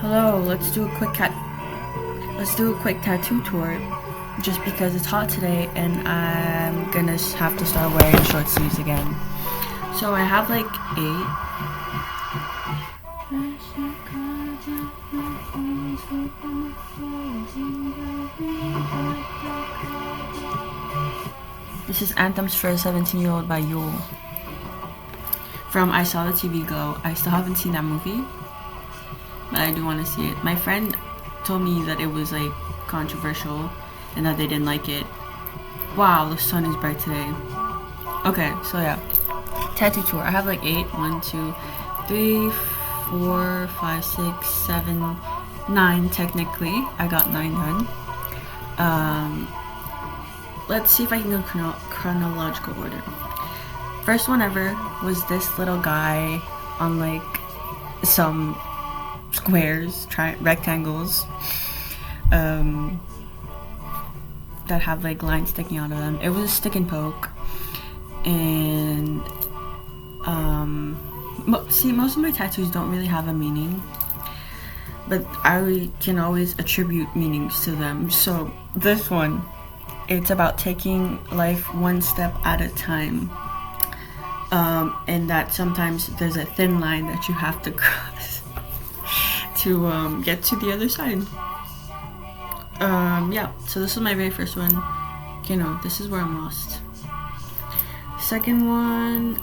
Hello, let's do a quick tattoo tour just because it's hot today and I'm gonna have to start wearing short sleeves again. So I have like 8. This is Anthems for a 17-Year-Old by Yule from I Saw the TV Glow. I still haven't seen that movie, but I do want to see it. My friend told me that it was like controversial and that they didn't like it. Wow, the sun is bright today. Okay, so yeah, tattoo tour. I have like 8. 1, 2, 3, 4, 5, 6, 7, 9 technically. I got 9 done. Let's see if I can go chronological order. First one ever was this little guy on like some squares, rectangles, that have like lines sticking out of them. It was a stick and poke, and see, most of my tattoos don't really have a meaning, but I can always attribute meanings to them. So this one, it's about taking life one step at a time, and that sometimes there's a thin line that you have to cross to get to the other side. Yeah, so this is my very first one. You know, this is where I'm lost. Second one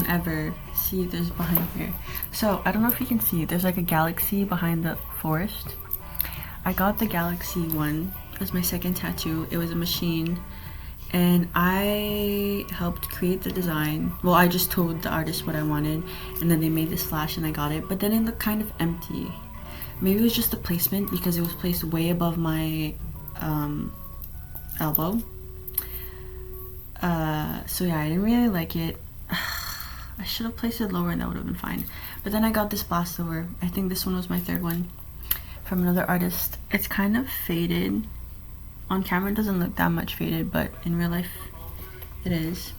ever. See, there's behind here. So I don't know if you can see, there's like a galaxy behind the forest. I got the galaxy one as my second tattoo. It was a machine, and I helped create the design. Well, I just told the artist what I wanted, and then they made this flash and I got it, but then it looked kind of empty. Maybe it was just the placement because it was placed way above my elbow. So yeah, I didn't really like it. I should have placed it lower and that would have been fine. But then I got this blast over. I think this one was my third one from another artist. It's kind of faded. On camera it doesn't look that much faded, but in real life it is.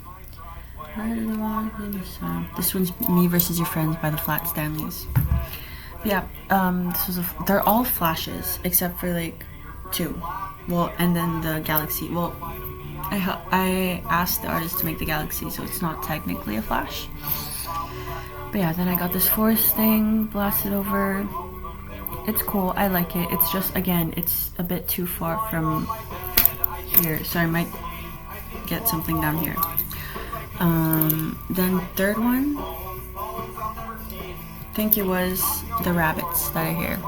This one's Me Versus Your Friends by the Flat Stanleys. Yeah, they're all flashes except for like 2. Well, and then the galaxy. Well, I asked the artist to make the galaxy, so it's not technically a flash. But yeah, then I got this forest thing blasted over. It's cool, I like it. It's just, again, it's a bit too far from here, so I might get something down here. Then third one, I think it was the rabbits that are here.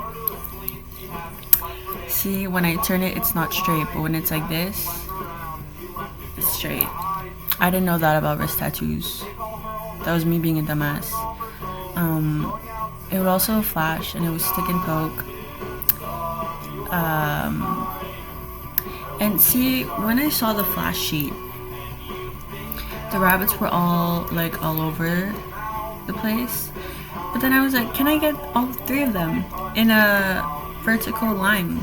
See, when I turn it, it's not straight, but when it's like this, it's straight. I didn't know that about wrist tattoos. That was me being a dumbass. It was also a flash, and it was stick and poke. And see, when I saw the flash sheet, the rabbits were all like all over the place. But then I was like, can I get all 3 of them in a vertical line?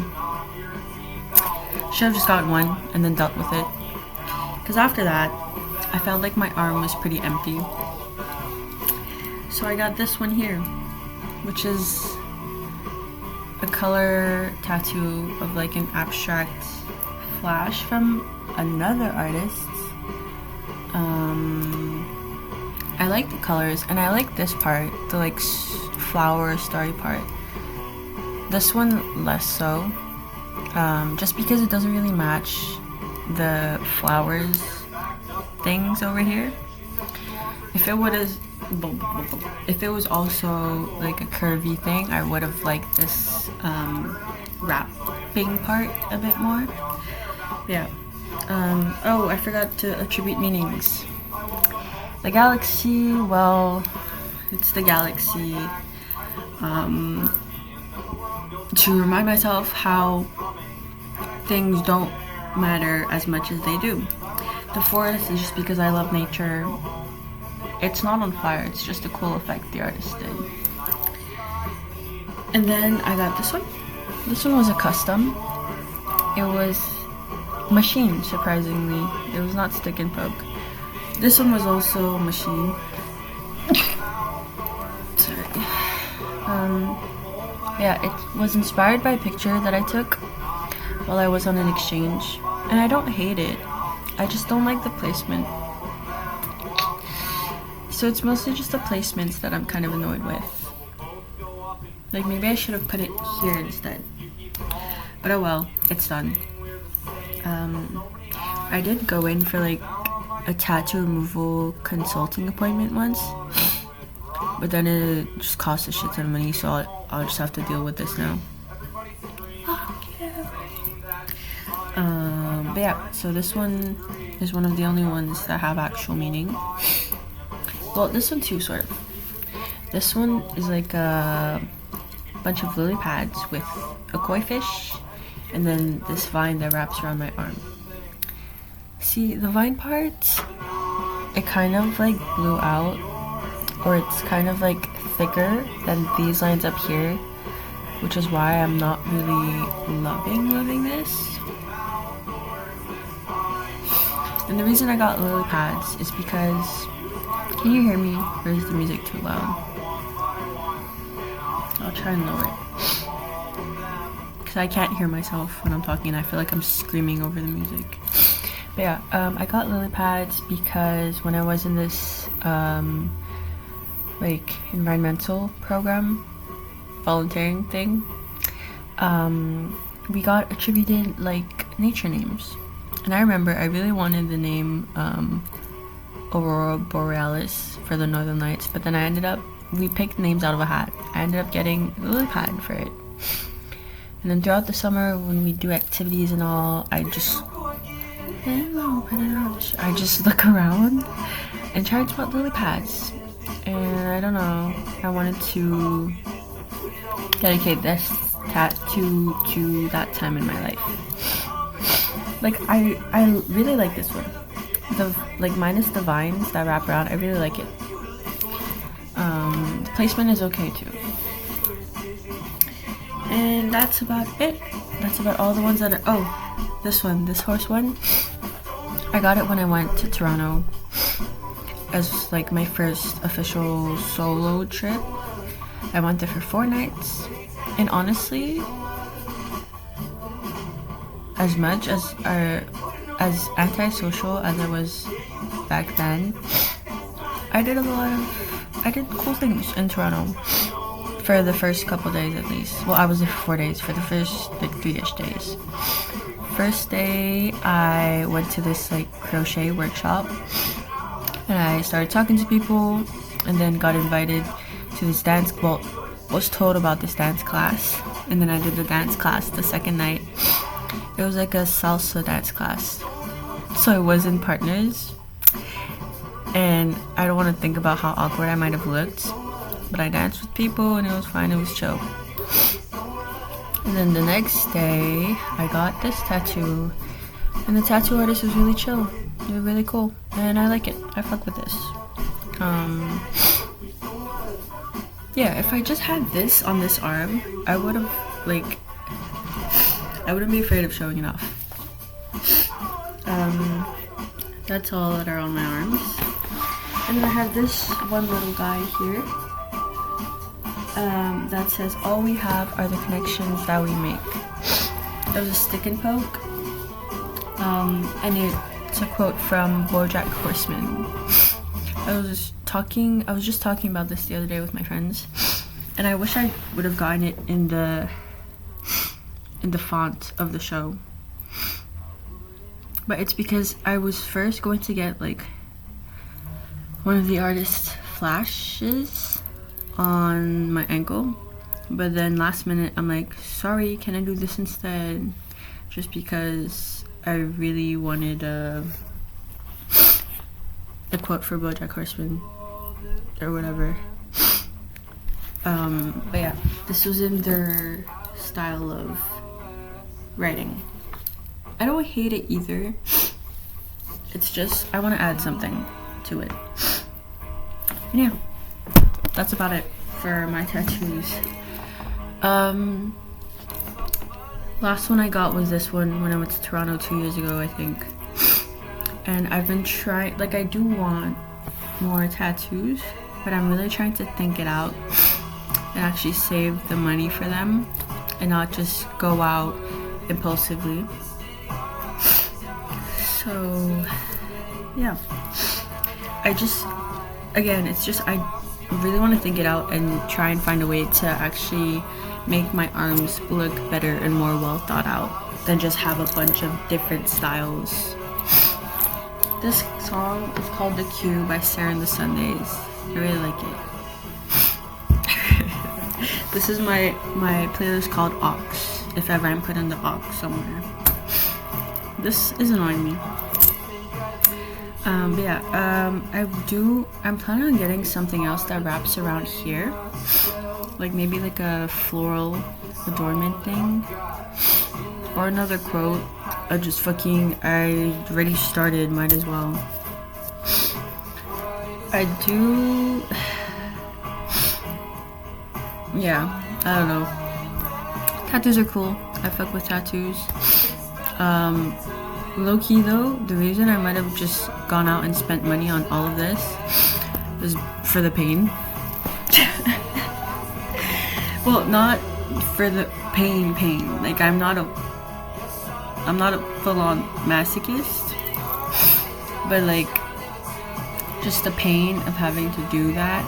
Should have just got one and then dealt with it. Because after that, I felt like my arm was pretty empty. So I got this one here, which is a color tattoo of like an abstract flash from another artist. I like the colors, and I like this part, the like flower starry part. This one less so, just because it doesn't really match the flowers things over here. If it was also like a curvy thing, I would have liked this wrapping part a bit more. Yeah. Oh, I forgot to attribute meanings. The galaxy, well, it's the galaxy. To remind myself how things don't matter as much as they do. The forest is just because I love nature. It's not on fire, it's just a cool effect the artist did. And then I got this one. This one was a custom. It was machine, surprisingly. It was not stick and poke. This one was also machine. Sorry. Yeah, it was inspired by a picture that I took while I was on an exchange, and I don't hate it. I just don't like the placement. So it's mostly just the placements that I'm kind of annoyed with. Like, maybe I should have put it here instead. But oh well, it's done. I did go in for like a tattoo removal consulting appointment once, but then it just cost a shit ton of money, so I'll just have to deal with this now. But yeah, so this one is one of the only ones that have actual meaning. Well, this one too, sort of. This one is like a bunch of lily pads with a koi fish, and then this vine that wraps around my arm. See, the vine part, it kind of like blew out, or it's kind of like thicker than these lines up here, which is why I'm not really loving this. And the reason I got lily pads is because, can you hear me, or is the music too loud? I'll try and lower it, because I can't hear myself when I'm talking and I feel like I'm screaming over the music. But yeah, I got lily pads because when I was in this like environmental program, volunteering thing, we got attributed like nature names. And I remember I really wanted the name Aurora Borealis for the Northern Lights, but then we picked names out of a hat. I ended up getting a lily pad for it. And then throughout the summer when we do activities and all, I just look around and try to spot lily pads. And I don't know, I wanted to dedicate this tattoo to that time in my life. Like, I really like this one. Like, minus the vines that wrap around, I really like it. The placement is okay too. And that's about it. That's about all the ones that are, oh, this horse one. I got it when I went to Toronto as like my first official solo trip. I went there for 4 nights, and honestly, as much as antisocial as I was back then, I did cool things in Toronto for the first couple days at least. Well, I was there for 4 days, for the first like 3-ish days. First day, I went to this like crochet workshop, and I started talking to people, and then got invited to this dance, well, was told about this dance class, and then I did the dance class the second night. It was like a salsa dance class, so it was in partners, and I don't want to think about how awkward I might have looked, but I danced with people and it was fine, it was chill. And then the next day, I got this tattoo, and the tattoo artist was really chill. They were really cool, and I like it. I fuck with this. Yeah, if I just had this on this arm, I wouldn't be afraid of showing it off. That's all that are on my arms. And then I have this one little guy here. That says, all we have are the connections that we make. There's a stick and poke. And it's a quote from BoJack Horseman. I was just talking about this the other day with my friends, and I wish I would have gotten it in the font of the show. But it's because I was first going to get like one of the artist's flashes on my ankle, but then last minute I'm like, sorry, can I do this instead? Just because I really wanted a quote for BoJack Horseman or whatever. But yeah, this was in their style of writing. I don't hate it either. It's just I want to add something to it. And yeah, that's about it for my tattoos. Last one I got was this one when I went to Toronto 2 years ago, I think. And I've been trying, like, I do want more tattoos, but I'm really trying to think it out. and actually save the money for them and not just go out impulsively. So yeah, I really want to think it out and try and find a way to actually make my arms look better and more well thought out than just have a bunch of different styles. This song is called The Queue by Sarah and the Sundays. I really like it. This is my playlist called Aux, if ever I'm put in the Aux somewhere. This is annoying me. But yeah, I'm planning on getting something else that wraps around here. Like maybe like a floral adornment thing. Or another quote. I already started, might as well. Yeah, I don't know. Tattoos are cool. I fuck with tattoos. Low key though, the reason I might have just gone out and spent money on all of this was for the pain. Well, not for the pain. Like I'm not a full-on masochist, but like just the pain of having to do that,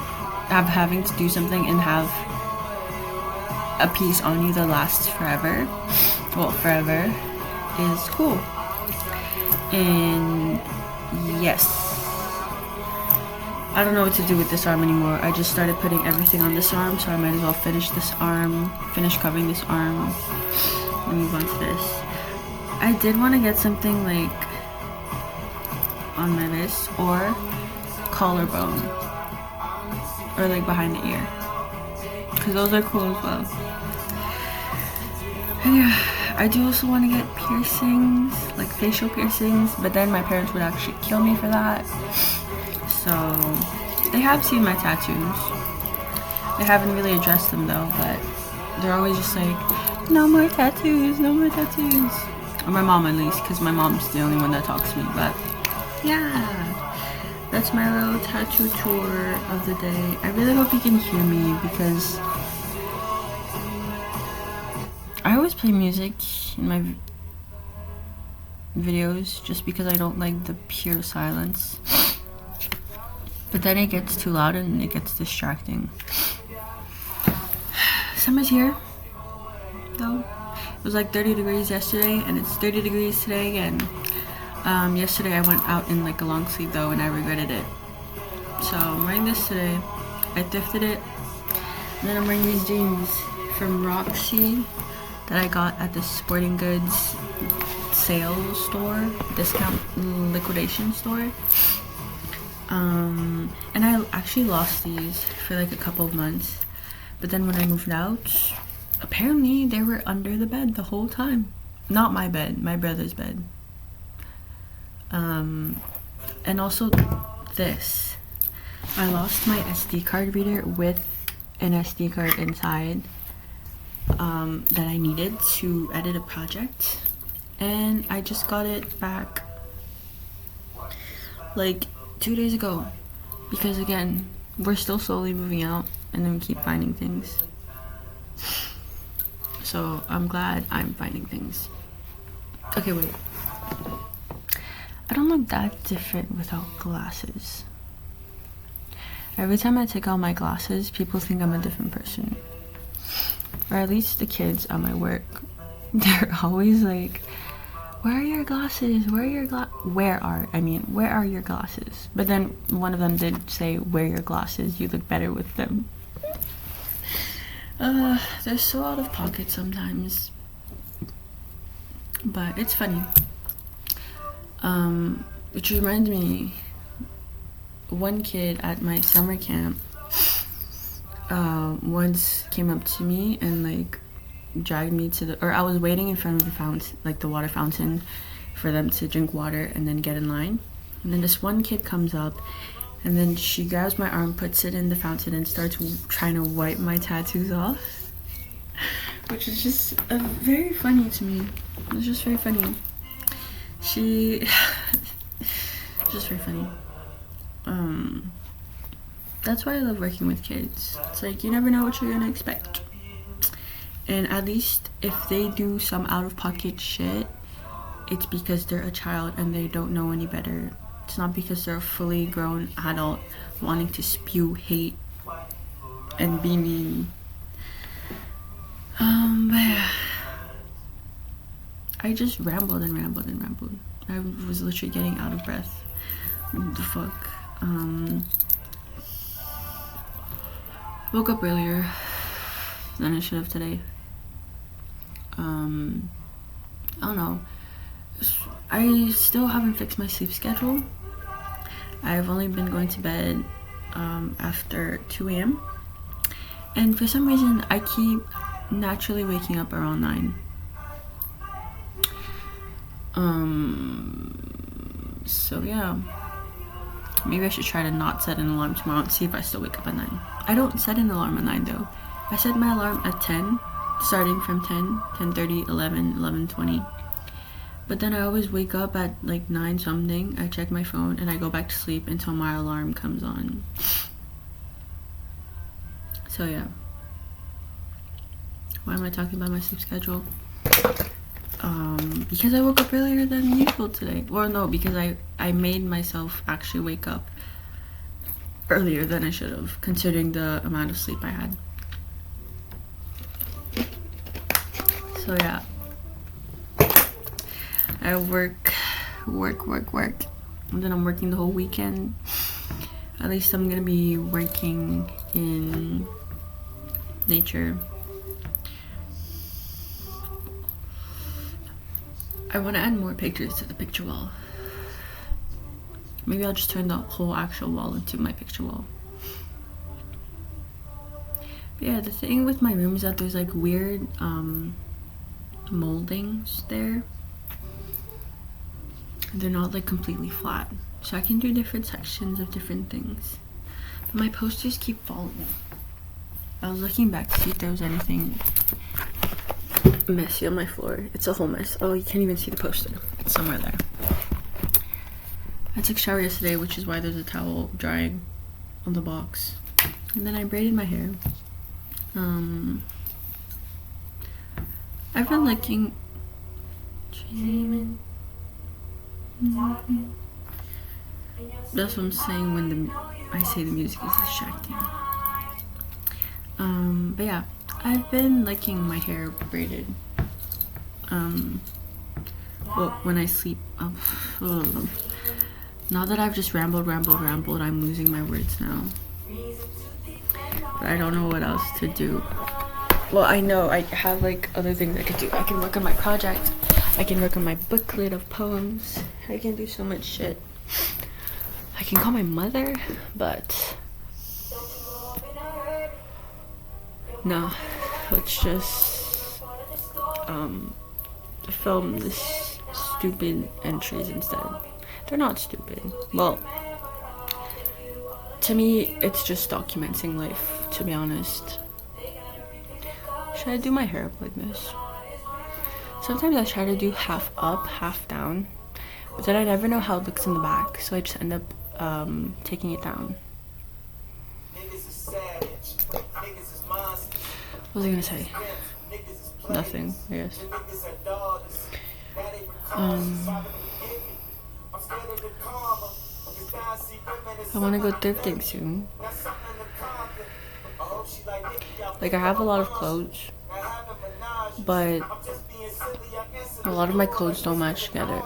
of having to do something and have a piece on you that lasts forever. Well, forever is cool. And yes, I don't know what to do with this arm anymore. I just started putting everything on this arm, so I might as well finish covering this arm and move on to this. I did want to get something like on my wrist or collarbone or like behind the ear, because those are cool as well. And yeah, I do also want to get piercings, like facial piercings, but then my parents would actually kill me for that. So they have seen my tattoos. They haven't really addressed them though, but they're always just like, no more tattoos, no more tattoos. Or my mom at least, because my mom's the only one that talks to me. But yeah, that's my little tattoo tour of the day. I really hope you can hear me, because I always play music in my videos just because I don't like the pure silence. But then it gets too loud and it gets distracting. Summer's here, though. It was like 30 degrees yesterday, and it's 30 degrees today again. Yesterday I went out in like a long sleeve though, and I regretted it. So I'm wearing this today. I thrifted it. And then I'm wearing these jeans from Roxy that I got at the sporting goods sales store, discount liquidation store. And I actually lost these for like a couple of months, but then when I moved out, apparently they were under the bed the whole time. Not my bed, my brother's bed. And also this, I lost my SD card reader with an SD card inside that I needed to edit a project, and I just got it back like 2 days ago, because again, we're still slowly moving out and then we keep finding things. So I'm glad I'm finding things. Okay, wait, I don't look that different without glasses. Every time I take out my glasses, people think I'm a different person. Or at least the kids at my work. They're always like, where are your glasses? Where are your glasses? But then one of them did say, wear your glasses, you look better with them. They're so out of pocket sometimes. But it's funny. Which reminds me, one kid at my summer camp once came up to me and like dragged me to I was waiting in front of the fountain, like the water fountain, for them to drink water and then get in line. And then this one kid comes up, and then she grabs my arm, puts it in the fountain, and starts trying to wipe my tattoos off. Which is just very funny to me. It's just very funny. Just very funny. That's why I love working with kids. It's like you never know what you're gonna expect. And at least if they do some out-of-pocket shit, it's because they're a child and they don't know any better. It's not because they're a fully grown adult wanting to spew hate and be mean. But yeah, I just rambled and rambled and rambled. I was literally getting out of breath. What the fuck? Woke up earlier than I should have today. I don't know. I still haven't fixed my sleep schedule. I've only been going to bed after 2 a.m. And for some reason, I keep naturally waking up around 9. So yeah. Maybe I should try to not set an alarm tomorrow and see if I still wake up at 9. I don't set an alarm at 9 though. I set my alarm at 10, starting from 10, 10:30, 11, 11:20. But then I always wake up at like 9 something. I check my phone and I go back to sleep until my alarm comes on. So yeah. Why am I talking about my sleep schedule? Because I woke up earlier than usual today. Or no, because I made myself actually wake up earlier than I should have, considering the amount of sleep I had. So yeah. I work, and then I'm working the whole weekend. At least I'm gonna be working in nature. I want to add more pictures to the picture wall. Maybe I'll just turn the whole actual wall into my picture wall. But yeah, the thing with my room is that there's like weird moldings there. They're not like completely flat, so I can do different sections of different things. But my posters keep falling. I was looking back to see if there was anything messy on my floor. It's a whole mess. Oh, you can't even see the poster. It's somewhere there. I took a shower yesterday, which is why there's a towel drying on the box. And then I braided my hair. I've been liking dreaming. That's what I'm saying when I say the music is distracting. But yeah, I've been liking my hair braided. Well, when I sleep. Now that I've just rambled, I'm losing my words now. But I don't know what else to do. Well, I know I have like other things I could do. I can work on my project. I can work on my booklet of poems. I can do so much shit. I can call my mother, but no, let's just film this stupid entries instead. They're not stupid. Well, to me, it's just documenting life, to be honest. Should I do my hair up like this? Sometimes I try to do half up, half down, but then I never know how it looks in the back, so I just end up taking it down. What was I gonna say? Nothing, I guess. I want to go thrifting soon. Like, I have a lot of clothes, but a lot of my clothes don't match together.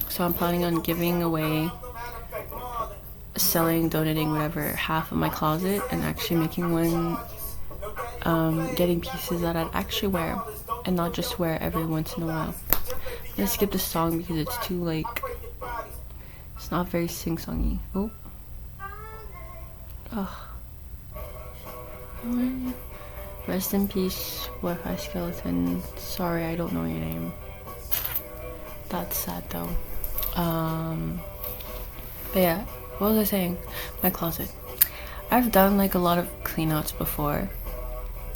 So I'm planning on giving away, selling, donating, whatever, half of my closet and actually making one, getting pieces that I'd actually wear and not just wear every once in a while. I'm gonna skip this song because it's too, like, it's not very sing-songy. Oh. Oh. Rest in peace, Wi-Fi skeleton. Sorry, I don't know your name. That's sad though. But yeah, what was I saying? My closet. I've done like a lot of cleanouts before,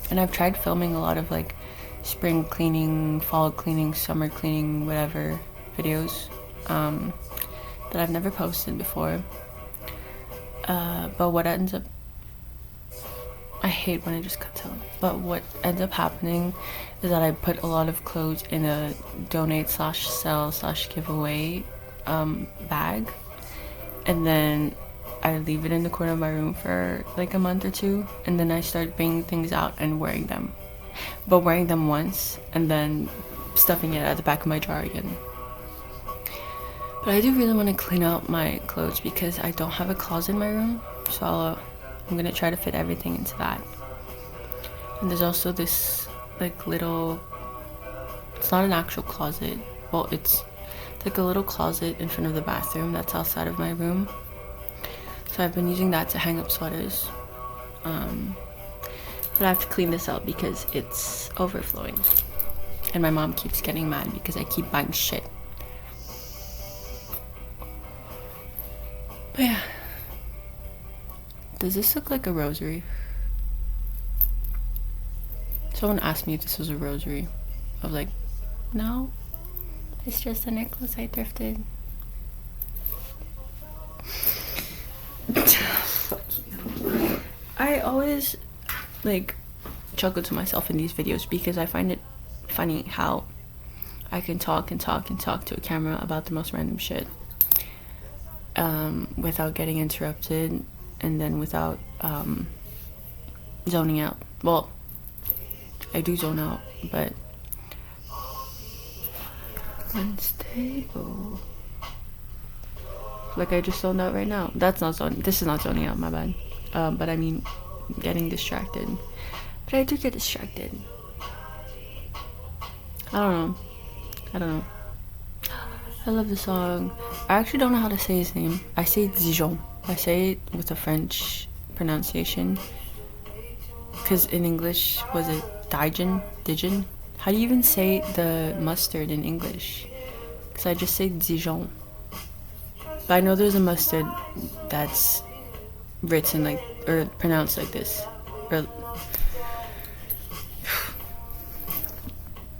and I've tried filming a lot of like spring cleaning, fall cleaning, summer cleaning, whatever videos that I've never posted before. But what ends up I hate when it just cuts out. But what ends up happening is that I put a lot of clothes in a donate/sell/giveaway bag, and then I leave it in the corner of my room for like a month or two, and then I start bringing things out and wearing them. But wearing them once and then stuffing it at the back of my drawer again. But I do really want to clean out my clothes because I don't have a closet in my room, so I'm gonna try to fit everything into that. And there's also this like little, it's not an actual closet, well, it's like a little closet in front of the bathroom that's outside of my room. So I've been using that to hang up sweaters. But I have to clean this out because it's overflowing. And my mom keeps getting mad because I keep buying shit. But yeah. Does this look like a rosary? Someone asked me if this was a rosary. I was like, no. It's just a necklace I thrifted. I always like chuckle to myself in these videos because I find it funny how I can talk to a camera about the most random shit without getting interrupted, and then without zoning out. Well, I do zone out, but unstable. Like I just zoned out right now. That's not zoning. This is not zoning out. My bad. But I mean, getting distracted. But I do get distracted. I don't know. I love the song. I actually don't know how to say his name. I say Dijon. I say it with a French pronunciation. Because in English, was it Dijon? How do you even say the mustard in English? Because I just say Dijon. But I know there's a mustard that's written like, or pronounced like this. Or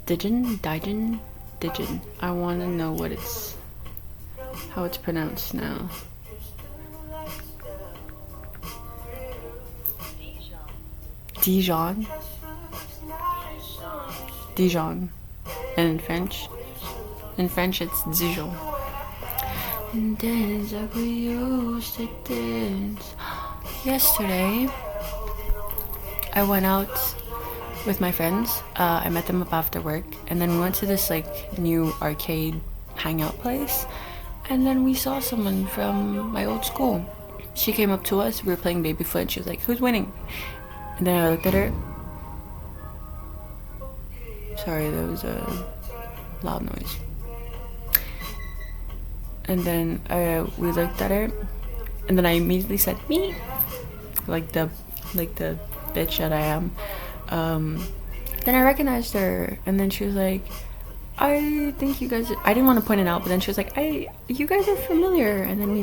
Dijon. I want to know how it's pronounced now. Dijon. And in French it's Dijon. And dance like we used to dance. Yesterday, I went out with my friends. I met them up after work, and then we went to this like new arcade hangout place, and then we saw someone from my old school. She came up to us. We were playing baby foot, and she was like, "Who's winning?" And then I looked at her. Sorry, there was a loud noise. And then we looked at her, and then I immediately said, "Me," like the bitch that I am. Then I recognized her, and then she was like, "I think you guys." I didn't want to point it out, but then she was like, "You guys are familiar." And then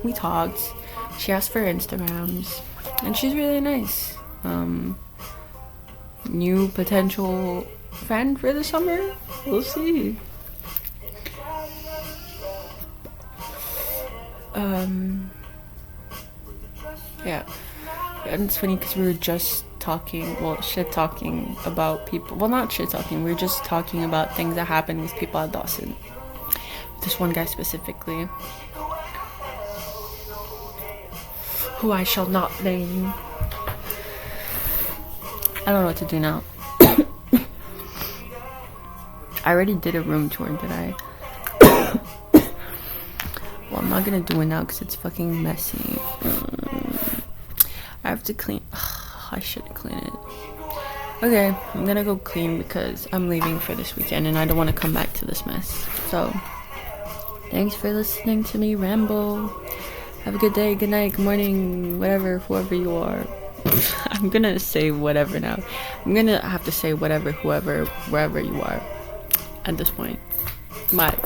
we talked. She asked for Instagrams, and she's really nice. New potential friend for the summer. We'll see. Yeah, and it's funny because we were just talking about people. Well, not shit talking, we were just talking about things that happened with people at Dawson. This one guy specifically, who I shall not name. I don't know what to do now. I already did a room tour, did I? Well, I'm not gonna do it now because it's fucking messy. I have to clean. I shouldn't clean it. Okay, I'm gonna go clean because I'm leaving for this weekend and I don't want to come back to this mess. So, thanks for listening to me ramble. Have a good day, good night, good morning, whatever, whoever you are. I'm gonna say whatever now. I'm gonna have to say whatever, whoever, wherever you are at this point. Bye.